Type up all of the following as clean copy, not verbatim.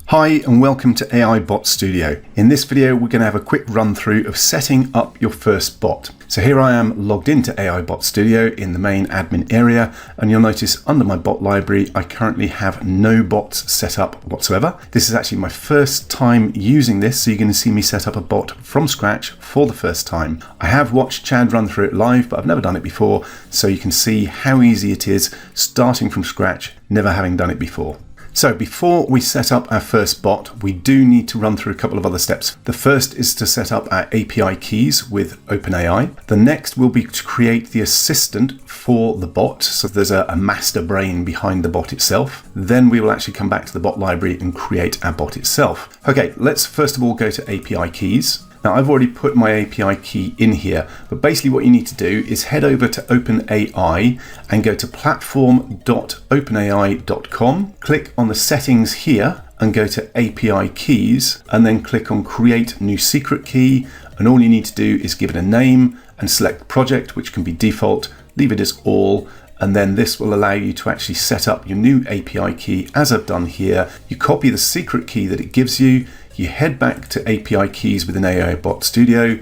Hi and welcome to AIBot Studio. In this video we're going to have a quick run through of setting up your first bot. So here I am logged into AIBot Studio in the main admin area, and you'll notice under my bot library I currently have no bots set up whatsoever. This is actually my first time using this, so you're going to see me set up a bot from scratch for the first time. I have watched Chad run through it live, but I've never done it before, so you can see how easy it is starting from scratch, never having done it before. So before we set up our first bot, we do need to run through a couple of other steps. The first is to set up our API keys with OpenAI. The next will be to create the assistant for the bot. So there's a master brain behind the bot itself. Then we will actually come back to the bot library and create our bot itself. Okay, let's first of all go to API keys. Now I've already put my API key in here, but basically what you need to do is head over to OpenAI and go to platform.openai.com, click on the settings here and go to API keys and then click on create new secret key, and all you need to do is give it a name and select project, which can be default, leave it as all, and then this will allow you to actually set up your new API key as I've done here. You copy the secret key that it gives you, you head back to API keys within AIBot Studio,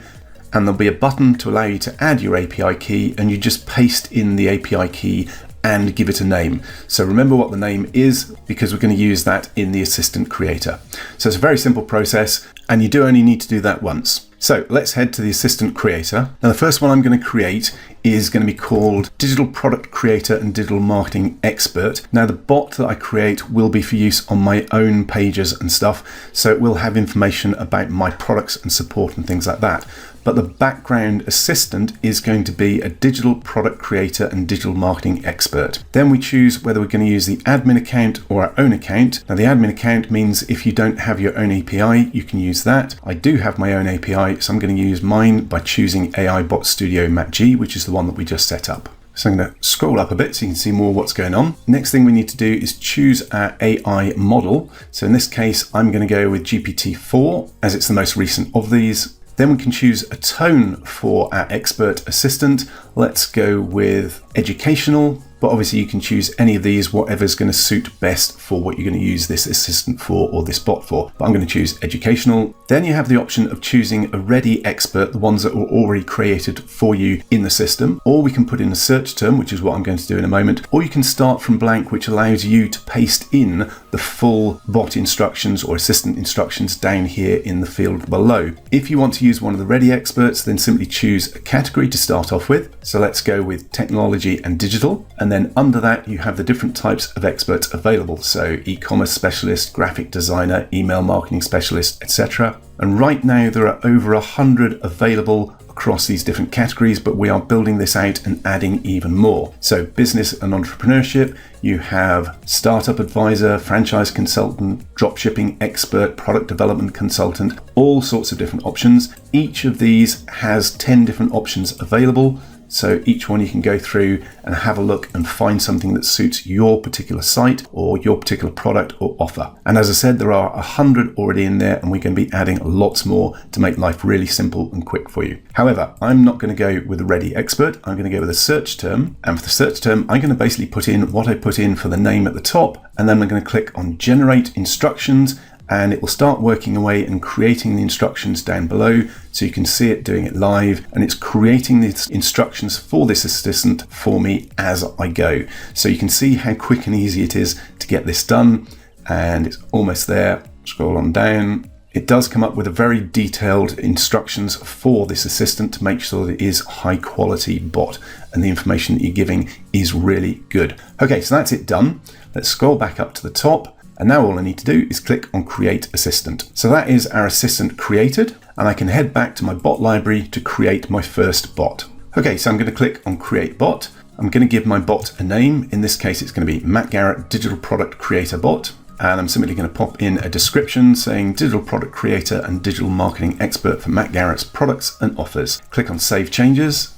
and there'll be a button to allow you to add your API key, and you just paste in the API key and give it a name. So remember what the name is, because we're going to use that in the assistant creator. So it's a very simple process, and you do only need to do that once. So let's head to the assistant creator. Now the first one I'm going to create is going to be called Digital Product Creator and Digital Marketing Expert. Now the bot that I create will be for use on my own pages and stuff, so it will have information about my products and support and things like that. But the background assistant is going to be a digital product creator and digital marketing expert. Then we choose whether we're going to use the admin account or our own account. Now the admin account means if you don't have your own API, you can use that. I do have my own API, so I'm going to use mine by choosing AIBot Studio MacG, which is the one that we just set up. So I'm going to scroll up a bit so you can see more what's going on. Next thing we need to do is choose our AI model. So in this case, I'm going to go with GPT-4 as it's the most recent of these. Then we can choose a tone for our expert assistant. Let's go with educational, but obviously you can choose any of these, whatever's going to suit best for what you're going to use this assistant for or this bot for. But I'm going to choose educational. Then you have the option of choosing a ready expert, the ones that were already created for you in the system, or we can put in a search term, which is what I'm going to do in a moment, or you can start from blank, which allows you to paste in the full bot instructions or assistant instructions down here in the field below. If you want to use one of the ready experts, then simply choose a category to start off with. So let's go with technology and digital. And then under that, you have the different types of experts available. So e-commerce specialist, graphic designer, email marketing specialist, etc. And right now there are over 100 available across these different categories, but we are building this out and adding even more. So business and entrepreneurship, you have startup advisor, franchise consultant, dropshipping expert, product development consultant, all sorts of different options. Each of these has 10 different options available. So each one you can go through and have a look and find something that suits your particular site or your particular product or offer. And as I said, there are 100 already in there, and we're going to be adding lots more to make life really simple and quick for you. However, I'm not going to go with a ready expert. I'm going to go with a search term. And for the search term, I'm going to basically put in what I put in for the name at the top, and then I'm going to click on generate instructions, and it will start working away and creating the instructions down below, so you can see it doing it live, and it's creating these instructions for this assistant for me as I go. So you can see how quick and easy it is to get this done, and it's almost there. Scroll on down. It does come up with a very detailed instructions for this assistant to make sure that it is high quality bot and the information that you're giving is really good. Okay, so that's it done. Let's scroll back up to the top. And now all I need to do is click on Create Assistant. So that is our assistant created, and I can head back to my bot library to create my first bot. Okay, so I'm going to click on Create Bot. I'm going to give my bot a name. In this case, it's going to be Matt Garrett Digital Product Creator Bot. And I'm simply going to pop in a description saying Digital Product Creator and Digital Marketing Expert for Matt Garrett's products and offers. Click on Save Changes.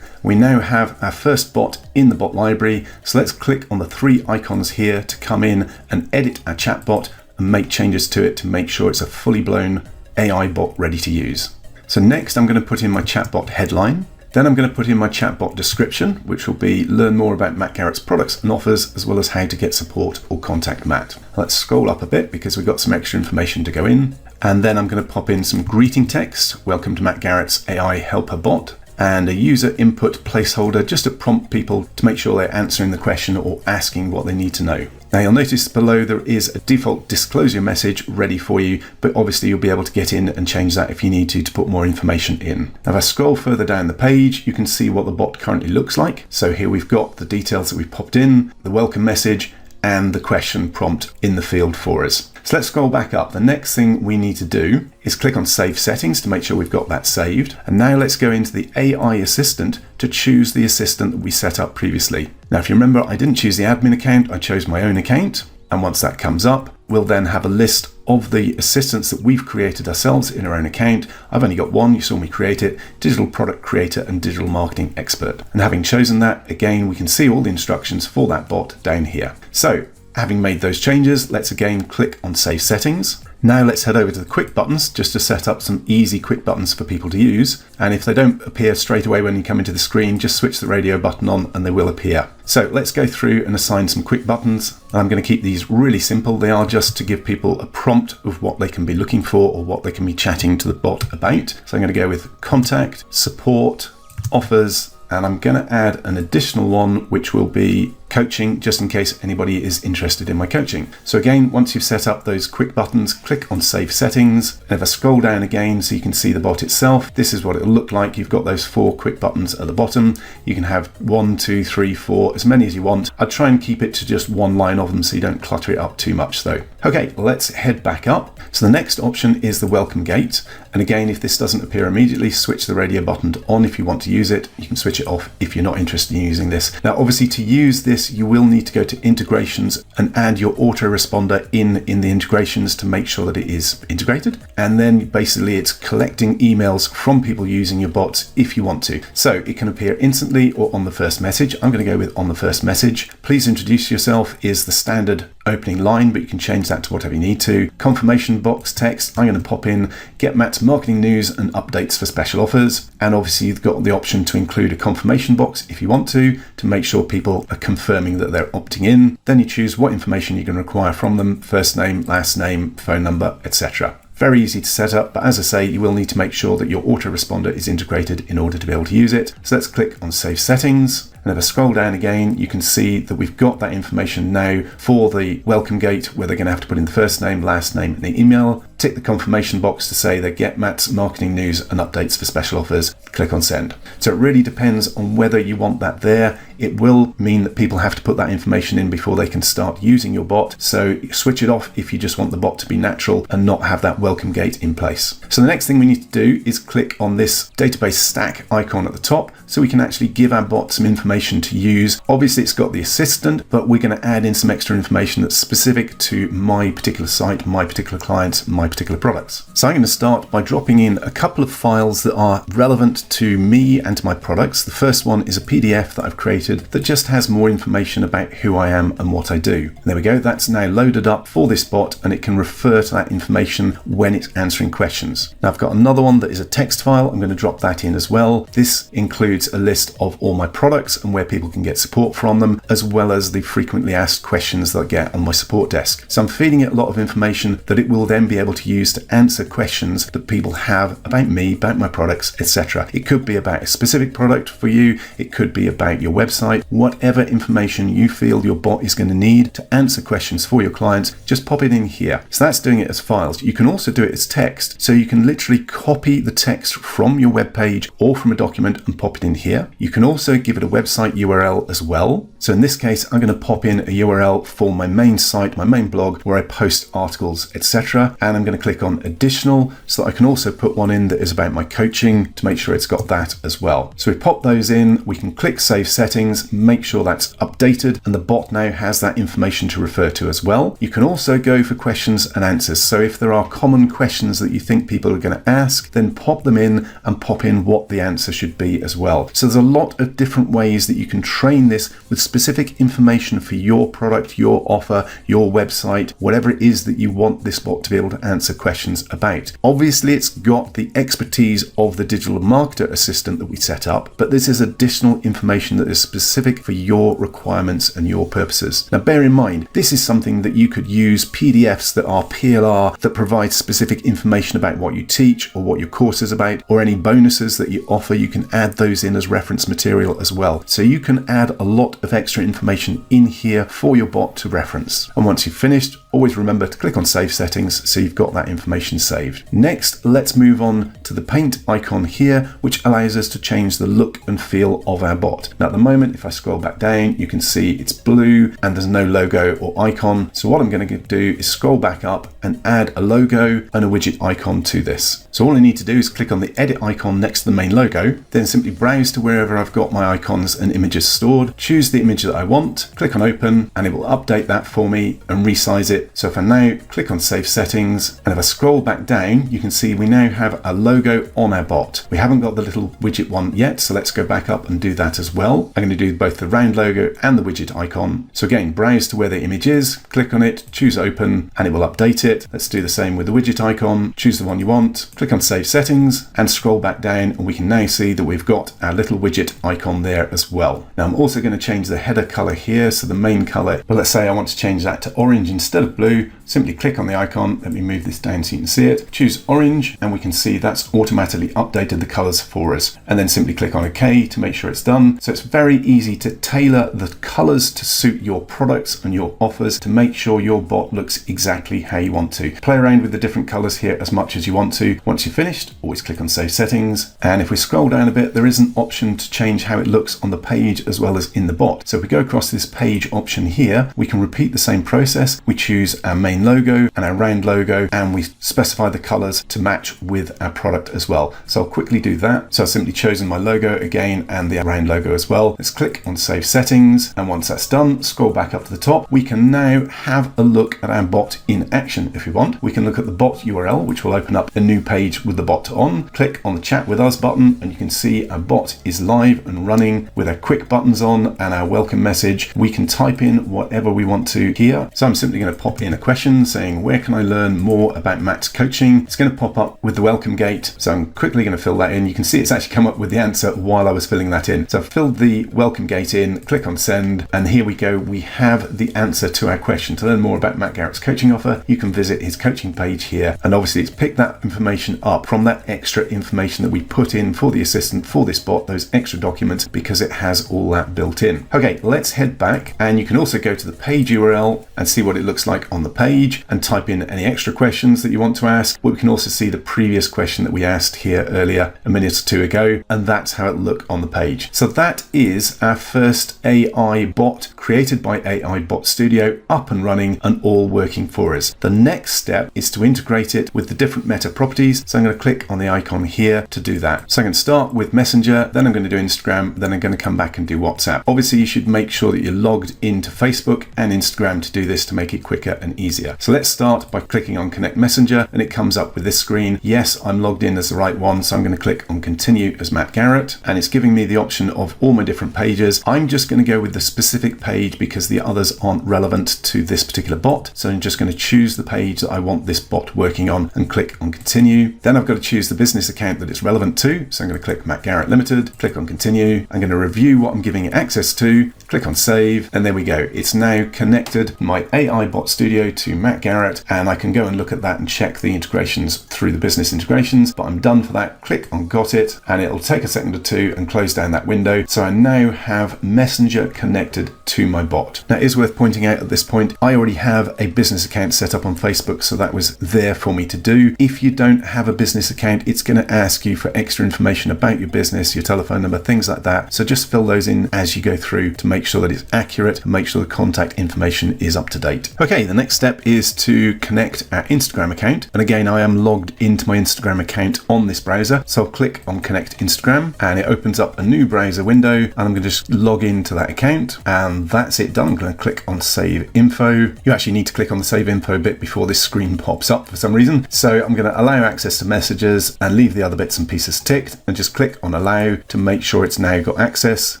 We now have our first bot in the bot library, so let's click on the 3 icons here to come in and edit our chatbot and make changes to it to make sure it's a fully blown AI bot ready to use. So next I'm going to put in my chatbot headline. Then I'm going to put in my chatbot description, which will be learn more about Matt Garrett's products and offers, as well as how to get support or contact Matt. Let's scroll up a bit because we've got some extra information to go in. And then I'm going to pop in some greeting text. Welcome to Matt Garrett's AI Helper Bot. And a user input placeholder just to prompt people to make sure they're answering the question or asking what they need to know. Now you'll notice below there is a default disclosure message ready for you, but obviously you'll be able to get in and change that if you need to put more information in. Now if I scroll further down the page, you can see what the bot currently looks like. So here we've got the details that we've popped in, the welcome message, and the question prompt in the field for us. So let's scroll back up. The next thing we need to do is click on Save Settings to make sure we've got that saved. And now let's go into the AI Assistant to choose the assistant that we set up previously. Now, if you remember, I didn't choose the admin account, I chose my own account. And once that comes up, we'll then have a list of the assistants that we've created ourselves in our own account. I've only got one, you saw me create it, Digital Product Creator and Digital Marketing Expert. And having chosen that, again, we can see all the instructions for that bot down here. So, having made those changes, let's again click on Save Settings. Now let's head over to the quick buttons just to set up some easy quick buttons for people to use. And if they don't appear straight away when you come into the screen, just switch the radio button on and they will appear. So let's go through and assign some quick buttons. I'm going to keep these really simple. They are just to give people a prompt of what they can be looking for or what they can be chatting to the bot about. So I'm going to go with contact, support, offers, and I'm going to add an additional one, which will be coaching, just in case anybody is interested in my coaching. So again, once you've set up those quick buttons, click on Save Settings. And if I scroll down again so you can see the bot itself, this is what it'll look like. You've got those 4 quick buttons at the bottom. You can have 1, 2, 3, 4, as many as you want. I'd try and keep it to just one line of them so you don't clutter it up too much though. Okay, let's head back up. So the next option is the welcome gate. And again, if this doesn't appear immediately, switch the radio button to on if you want to use it. You can switch it off if you're not interested in using this. Now, obviously to use this, you will need to go to integrations and add your autoresponder in the integrations to make sure that it is integrated. And then basically it's collecting emails from people using your bots if you want to. So it can appear instantly or on the first message. I'm going to go with on the first message. Please introduce yourself is the standard opening line, but you can change that to whatever you need to. Confirmation box text, I'm going to pop in get Matt's marketing news and updates for special offers. And obviously you've got the option to include a confirmation box if you want to make sure people are confirming that they're opting in. Then you choose what information you're going to require from them, first name, last name, phone number, etc. Very easy to set up, but as I say, you will need to make sure that your autoresponder is integrated in order to be able to use it. So let's click on Save Settings. And if I scroll down again, you can see that we've got that information now for the welcome gate, where they're going to have to put in the first name, last name, and the email. Tick the confirmation box to say they get Matt's marketing news and updates for special offers. Click on send. So it really depends on whether you want that there. It will mean that people have to put that information in before they can start using your bot. So switch it off if you just want the bot to be natural and not have that welcome gate in place. So the next thing we need to do is click on this database stack icon at the top so we can actually give our bot some information to use. Obviously it's got the assistant, but we're going to add in some extra information that's specific to my particular site, my particular clients, my particular products. So I'm going to start by dropping in a couple of files that are relevant to me and to my products. The first one is a PDF that I've created that just has more information about who I am and what I do. And there we go, that's now loaded up for this bot and it can refer to that information when it's answering questions. Now I've got another one that is a text file. I'm going to drop that in as well. This includes a list of all my products and where people can get support from them, as well as the frequently asked questions that I get on my support desk. So I'm feeding it a lot of information that it will then be able to use to answer questions that people have about me, about my products, etc. It could be about a specific product for you. It could be about your website. Whatever information you feel your bot is going to need to answer questions for your clients, just pop it in here. So that's doing it as files. You can also do it as text. So you can literally copy the text from your web page or from a document and pop it in here. You can also give it a website URL as well. So in this case, I'm going to pop in a URL for my main site, my main blog, where I post articles, etc. And I'm going to click on additional so that I can also put one in that is about my coaching to make sure it's got that as well. So we pop those in, we can click Save Settings, make sure that's updated, and the bot now has that information to refer to as well. You can also go for questions and answers. So if there are common questions that you think people are going to ask, then pop them in and pop in what the answer should be as well. So there's a lot of different ways that you can train this with specific information for your product, your offer, your website, whatever it is that you want this bot to be able to answer questions about. Obviously, it's got the expertise of the digital marketer assistant that we set up, but this is additional information that is specific for your requirements and your purposes. Now, bear in mind, this is something that you could use PDFs that are PLR that provide specific information about what you teach or what your course is about, or any bonuses that you offer. You can add those in as reference material as well. So you can add a lot of extra information in here for your bot to reference. And once you've finished, always remember to click on Save Settings so you've got that information saved. Next, let's move on to the paint icon here, which allows us to change the look and feel of our bot. Now, at the moment, if I scroll back down, you can see it's blue and there's no logo or icon. So what I'm going to do is scroll back up and add a logo and a widget icon to this. So all I need to do is click on the edit icon next to the main logo, then simply browse to wherever I've got my icons and images stored, choose the image that I want, click on open, and it will update that for me and resize it. So if I now click on Save Settings, and if I scroll back down, you can see we now have a logo on our bot. We haven't got the little widget one yet, so let's go back up and do that as well. I'm going to do both the round logo and the widget icon. So again, browse to where the image is, click on it, choose open, and it will update it. Let's do the same with the widget icon. Choose the one you want, click on Save Settings, and scroll back down, and we can now see that we've got our little widget icon there as well. Now I'm also going to change the header color here, so the main color, but let's say I want to change that to orange instead of blue. Simply click on the icon. Let me move this down so you can see it. Choose orange, and we can see that's automatically updated the colors for us. And then simply click on OK to make sure it's done. So it's very easy to tailor the colors to suit your products and your offers to make sure your bot looks exactly how you want to. Play around with the different colors here as much as you want to. Once you're finished, always click on Save Settings. And if we scroll down a bit, there is an option to change how it looks on the page as well as in the bot. So if we go across this page option here, we can repeat the same process. We choose our main logo and our round logo, and we specify the colors to match with our product as well. So I'll quickly do that. So I've simply chosen my logo again and the round logo as well. Let's click on Save Settings, and once that's done, scroll back up to the top. We can now have a look at our bot in action if we want. We can look at the bot URL, which will open up a new page with the bot on. Click on the Chat with Us button, and you can see our bot is live and running with our quick buttons on and our welcome message. We can type in whatever we want to here. So I'm simply going to pop in a question saying, where can I learn more about Matt's coaching? It's going to pop up with the welcome gate. So I'm quickly going to fill that in. You can see it's actually come up with the answer while I was filling that in. So I've filled the welcome gate in, click on send, and here we go. We have the answer to our question. To learn more about Matt Garrett's coaching offer, you can visit his coaching page here. And obviously it's picked that information up from that extra information that we put in for the assistant for this bot, those extra documents, because it has all that built in. Okay, let's head back, and you can also go to the page URL and see what it looks like on the page and type in any extra questions that you want to ask. But we can also see the previous question that we asked here earlier a minute or two ago, and that's how it looked on the page. So that is our first AI bot created by AIBot Studio, up and running and all working for us. The next step is to integrate it with the different meta properties. So I'm going to click on the icon here to do that. So I'm going to start with Messenger, then I'm going to do Instagram, then I'm going to come back and do WhatsApp. Obviously, you should make sure that you're logged into Facebook and Instagram to do this to make it quicker and easier. So let's start by clicking on Connect Messenger, and it comes up with this screen. Yes, I'm logged in as the right one, so I'm going to click on Continue as Matt Garrett, and it's giving me the option of all my different pages. I'm just going to go with the specific page because the others aren't relevant to this particular bot. So I'm just going to choose the page that I want this bot working on and click on Continue. Then I've got to choose the business account that it's relevant to. So I'm going to click Matt Garrett Limited, click on Continue. I'm going to review what I'm giving it access to, click on Save, and there we go. It's now connected my AIBot Studio to Matt Garrett, and I can go and look at that and check the integrations through the business integrations, but I'm done for that. Click on Got It, and it'll take a second or two and close down that window. So I now have Messenger connected to my bot. Now, it is worth pointing out at this point, I already have a business account set up on Facebook, so that was there for me to do. If you don't have a business account, it's going to ask you for extra information about your business, your telephone number, things like that. So just fill those in as you go through to make sure that it's accurate and make sure the contact information is up to date. Okay, the next step is to connect our Instagram account. And again, I am logged into my Instagram account on this browser. So I'll click on Connect Instagram, and it opens up a new browser window, and I'm going to just log into that account, and that's it done. I'm going to click on Save Info. You actually need to click on the Save Info bit before this screen pops up for some reason. So I'm going to allow access to messages and leave the other bits and pieces ticked, and just click on Allow to make sure it's now got access.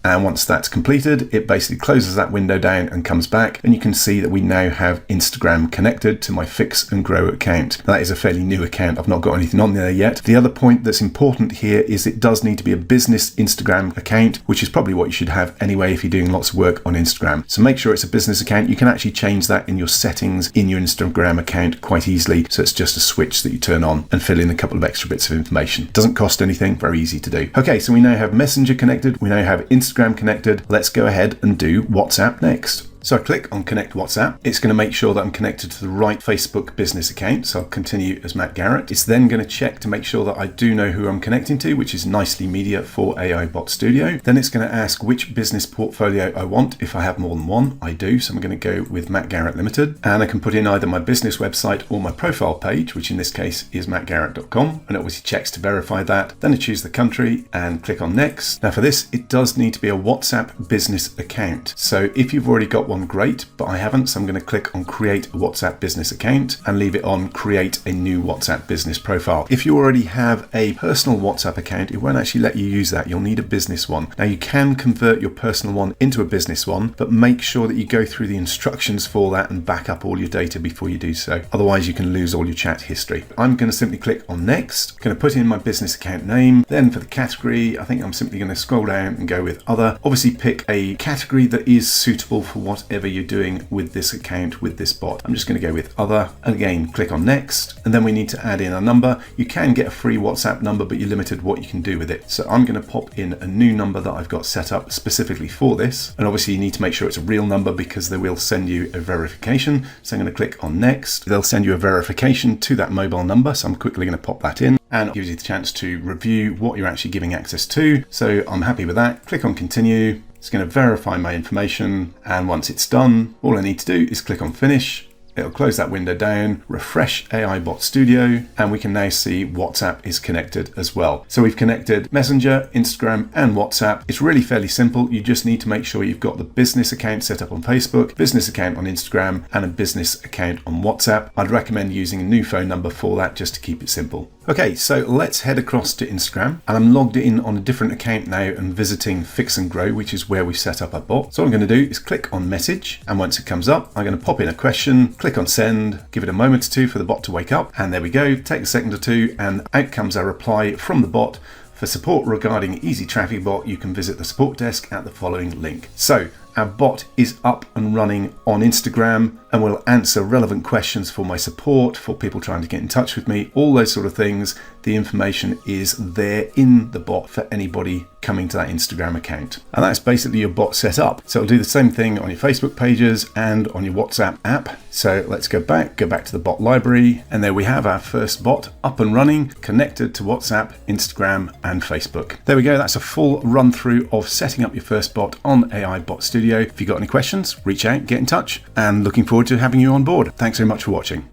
And once that's completed, it basically closes that window down and comes back, and you can see that we now have Instagram connected to my Fix and Grow account. That is a fairly new account. I've not got anything on there yet. The other point that's important here is it does need to be a business Instagram account, which is probably what you should have anyway if you're doing lots of work on Instagram. So make sure it's a business account. You can actually change that in your settings in your Instagram account quite easily. So it's just a switch that you turn on and fill in a couple of extra bits of information. Doesn't cost anything, very easy to do. Okay, so we now have Messenger connected. We now have Instagram connected. Let's go ahead and do WhatsApp next. So I click on Connect WhatsApp. It's going to make sure that I'm connected to the right Facebook business account. So I'll continue as Matt Garrett. It's then going to check to make sure that I do know who I'm connecting to, which is Nicely Media for AIBot Studio. Then it's going to ask which business portfolio I want. If I have more than one, I do. So I'm going to go with Matt Garrett Limited. And I can put in either my business website or my profile page, which in this case is mattgarrett.com. And it obviously checks to verify that. Then I choose the country and click on Next. Now for this, it does need to be a WhatsApp business account. So if you've already got one, great, but I haven't, so I'm going to click on Create a WhatsApp business account and leave it on Create a new WhatsApp business profile. If you already have a personal WhatsApp account, it won't actually let you use that. You'll need a business one. Now you can convert your personal one into a business one, but make sure that you go through the instructions for that and back up all your data before you do so. Otherwise you can lose all your chat history. I'm going to simply click on Next. I'm going to put in my business account name. Then for the category, I think I'm simply going to scroll down and go with Other. Obviously pick a category that is suitable for whatever you're doing with this account, with this bot. I'm just going to go with Other, and again click on Next, and then we need to add in a number. You can get a free WhatsApp number, but you're limited what you can do with it. So I'm going to pop in a new number that I've got set up specifically for this, and obviously you need to make sure it's a real number because they will send you a verification. So I'm going to click on Next. They'll send you a verification to that mobile number, so I'm quickly going to pop that in, and it gives you the chance to review what you're actually giving access to. So I'm happy with that. Click on Continue. It's going to verify my information, and once it's done, all I need to do is click on Finish. It'll close that window down, refresh AIBot Studio, and we can now see WhatsApp is connected as well. So we've connected Messenger, Instagram, and WhatsApp. It's really fairly simple. You just need to make sure you've got the business account set up on Facebook, business account on Instagram, and a business account on WhatsApp. I'd recommend using a new phone number for that just to keep it simple. Okay, so let's head across to Instagram, and I'm logged in on a different account now and visiting Fix and Grow, which is where we set up our bot. So what I'm going to do is click on Message, and once it comes up, I'm going to pop in a question, click on Send, give it a moment or two for the bot to wake up, and there we go. Take a second or two, and out comes a reply from the bot. For support regarding Easy Traffic Bot, you can visit the support desk at the following link. So our bot is up and running on Instagram and will answer relevant questions for my support, for people trying to get in touch with me, all those sort of things. The information is there in the bot for anybody coming to that Instagram account. And that's basically your bot set up. So it'll do the same thing on your Facebook pages and on your WhatsApp app. So let's go back to the bot library. And there we have our first bot up and running, connected to WhatsApp, Instagram, and Facebook. There we go. That's a full run through of setting up your first bot on AIBot Studio. If you've got any questions, reach out, get in touch, and looking forward to having you on board. Thanks very much for watching.